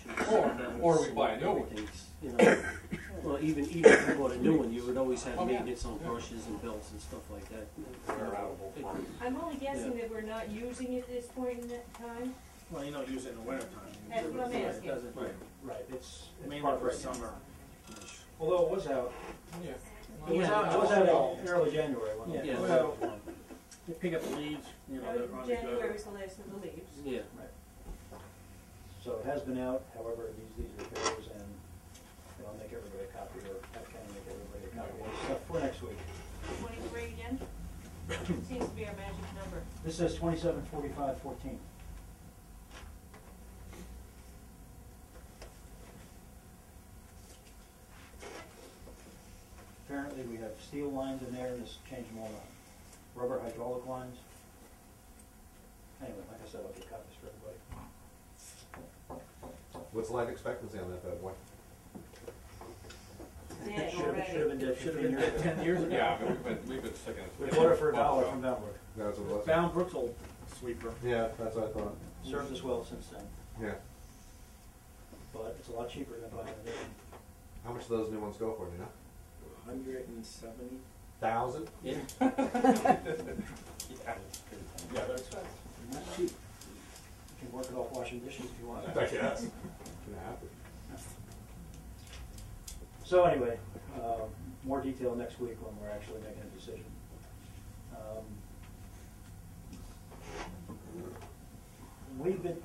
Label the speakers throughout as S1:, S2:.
S1: brushes.
S2: Or we buy a new one.
S1: Everything's, you know, well, even if you bought a new one, you would always have maintenance on brushes and belts and stuff like that.
S3: I'm only guessing that we're not using it at this point in time.
S4: Well, you don't use it in the winter time.
S3: That's what I'm asking.
S4: Right, it's mainly
S5: part
S4: for
S5: right
S4: summer.
S5: Although it was out.
S2: Yeah.
S5: It was out in early January. Wasn't it?
S1: Yeah.
S5: Well,
S4: You pick up the leaves, you know, they're on the
S3: January
S4: go.
S3: was the last of the leaves.
S1: Yeah.
S5: so it has been out, however, it needs these repairs, and I'll make everybody a copy, or have Ken make everybody a copy of stuff for next week.
S3: 23 again? Seems to be our magic number.
S5: This says 274514. Apparently we have steel lines in there, and just change them all to rubber hydraulic lines. Anyway, like I said, I'll get copies for everybody.
S6: What's the life expectancy on that bad boy?
S3: Yeah,
S5: Should
S3: already.
S5: have been dead
S4: Should have
S5: 15
S4: been
S5: years
S4: dead
S5: ago.
S4: 10 years ago.
S2: Yeah, but we've been sticking it.
S5: We bought it for $1 from Valbrook.
S6: That's what it was.
S4: Bound Brooks old sweeper.
S6: Yeah, that's what I thought.
S5: Served us well since then,
S6: Yeah.
S5: but it's a lot cheaper than buying a new one.
S6: How much do those new ones go for, do you know?
S4: 170.
S6: 1,000?
S1: Yeah.
S2: Yeah, but it's fast.
S5: Not cheap. You can work it off washing dishes if you want.
S6: I guess. Gonna have to.
S5: So anyway, more detail next week when we're actually making a decision.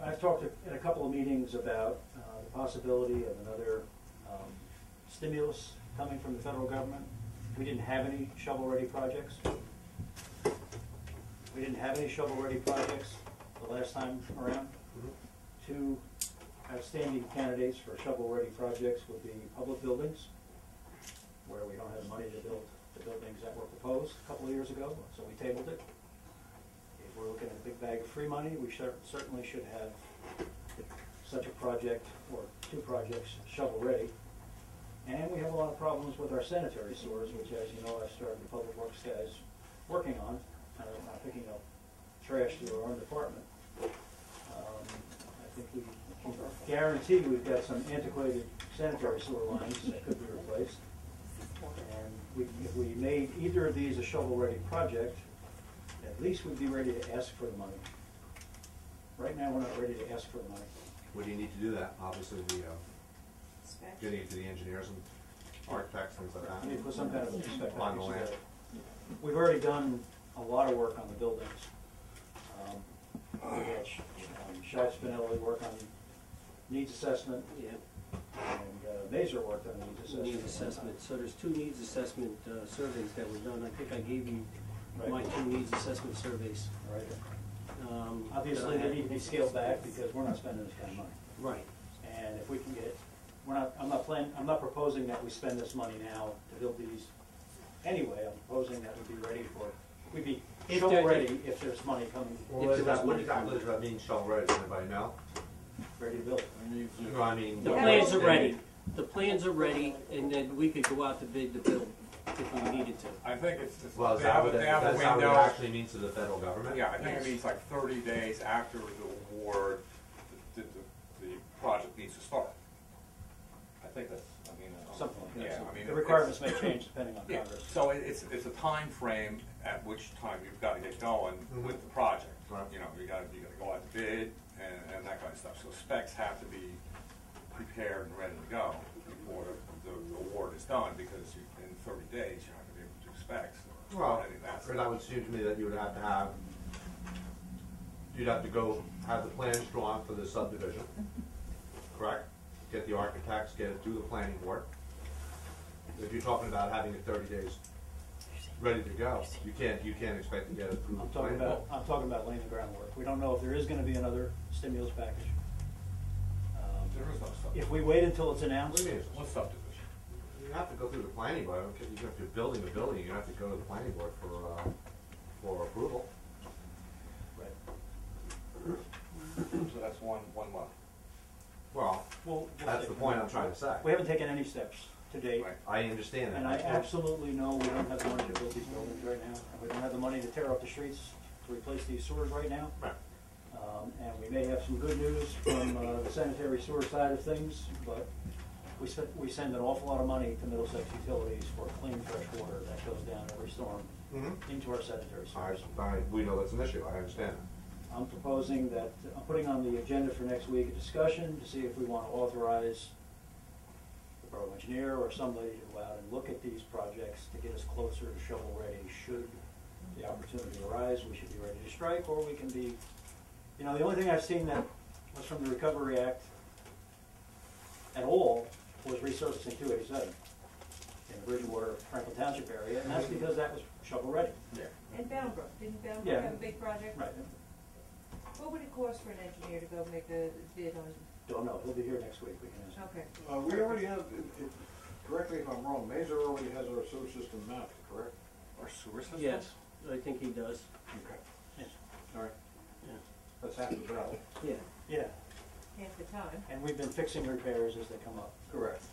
S5: I've talked at a couple of meetings about the possibility of another stimulus coming from the federal government. We didn't have any shovel-ready projects. We didn't have any shovel-ready projects the last time around. Two outstanding candidates for shovel-ready projects would be public buildings, where we don't have money to build the buildings that were proposed a couple of years ago, so we tabled it. If we're looking at a big bag of free money, we certainly should have such a project, or two projects, shovel-ready. And we have a lot of problems with our sanitary sewers, which, as you know, I've started the public works guys working on, not picking up trash through our own department. I think we can guarantee we've got some antiquated sanitary sewer lines that could be replaced. And if we made either of these a shovel-ready project, at least we'd be ready to ask for the money. Right now, we're not ready to ask for the money.
S6: What do you need to do that? Obviously, the
S3: Specs.
S6: getting it to the engineers and architects, things like that.
S5: We need to put some kind of a perspective
S6: On the
S5: piece
S6: land.
S5: together. We've already done a lot of work on the buildings. We had Shai Spinelli work on needs assessment,
S1: Yeah.
S5: and Mazer worked on needs assessment.
S1: Needs assessment. So there's two needs assessment surveys that were done. I think I gave you my two needs assessment surveys.
S5: Right.
S1: that
S5: Obviously,
S1: I
S5: they
S1: had.
S5: need to be scaled back because we're not spending this kind of money.
S1: Right.
S5: And if we can get, I'm not proposing that we spend this money now to build these anyway. I'm proposing that we'd be ready for, we'd be
S1: If
S5: shovel
S1: there-
S5: ready if there's money coming,
S6: Well,
S1: If there was
S6: what
S1: money
S6: exactly
S1: coming.
S6: does that mean, shovel ready? Does anybody know?
S5: ready to build.
S6: No, I mean.
S1: The plans are ready. The plans are ready, and then we could go out to bid the build if we needed to.
S2: I think it's,
S6: Well, is
S2: they
S6: that
S2: have,
S6: what
S2: they have a
S6: that's how it
S2: window.
S6: actually means to the federal government?
S2: Yeah, I think
S3: Yes.
S2: it means like 30 days after the award, the project needs to start. I think that's, I mean.
S5: Something like that.
S2: Yeah,
S5: So
S2: I mean.
S5: the
S2: it's-
S5: requirements may change depending on
S2: Yeah,
S5: Congress.
S2: so it's a time frame at which time you've got to get going with the project.
S6: Right.
S2: You know, you got to go out to bid and that kind of stuff. So specs have to be prepared and ready to go before the award is done, because in 30 days you're not going to be able to do specs or
S6: Well,
S2: any of that
S6: or
S2: stuff.
S6: that would seem to me that you would have to have, you'd have to go have the plans drawn for the subdivision, correct? Get the architects, get it through the planning board. If you're talking about having it 30 days ready to go, you can't expect to get it through the planning board.
S5: I'm talking about laying the groundwork. We don't know if there is gonna be another stimulus package.
S2: There is no subdivision.
S5: If we wait until it's
S6: What
S5: announced,
S6: do you mean?
S2: What subdivision?
S6: You have to go through the planning board, even if you're building the building, you have to go to the planning board for approval.
S2: So that's one month.
S6: Well, that's the point I'm trying to say.
S5: we haven't taken any steps to date.
S2: Right.
S6: I understand that.
S5: And I absolutely know we don't have the money to build these buildings right now, and we don't have the money to tear up the streets to replace these sewers right now.
S6: Right.
S5: And we may have some good news from the sanitary sewer side of things, but we send an awful lot of money to Middlesex Utilities for clean, fresh water that goes down every storm into our sanitary sewers.
S6: We know that's an issue, I understand.
S5: I'm proposing that, I'm putting on the agenda for next week a discussion to see if we want to authorize the borough engineer or somebody to go out and look at these projects to get us closer to shovel-ready. Should the opportunity arise, we should be ready to strike, or we can be, you know, the only thing I've seen that was from the Recovery Act at all was resurfacing 287 in the Bridgewater, Franklin Township area, and that's because that was shovel-ready.
S6: Yeah.
S3: And Boundbrook, didn't Boundbrook
S5: Yeah.
S3: have a big project?
S5: Right.
S3: What would it cost for an engineer to go make a bid on?
S5: Don't know, he'll be here next week, we can ask.
S3: Okay.
S7: We already have, correct me if I'm wrong, Mazer already has our sewer system mapped, correct?
S2: Our sewer system?
S1: Yes, I think he does.
S7: Okay.
S5: Yes.
S7: All right.
S1: Yeah.
S7: That's half the battle.
S1: Yeah.
S5: Yeah,
S3: Half the time.
S5: and we've been fixing repairs as they come up.
S7: Correct.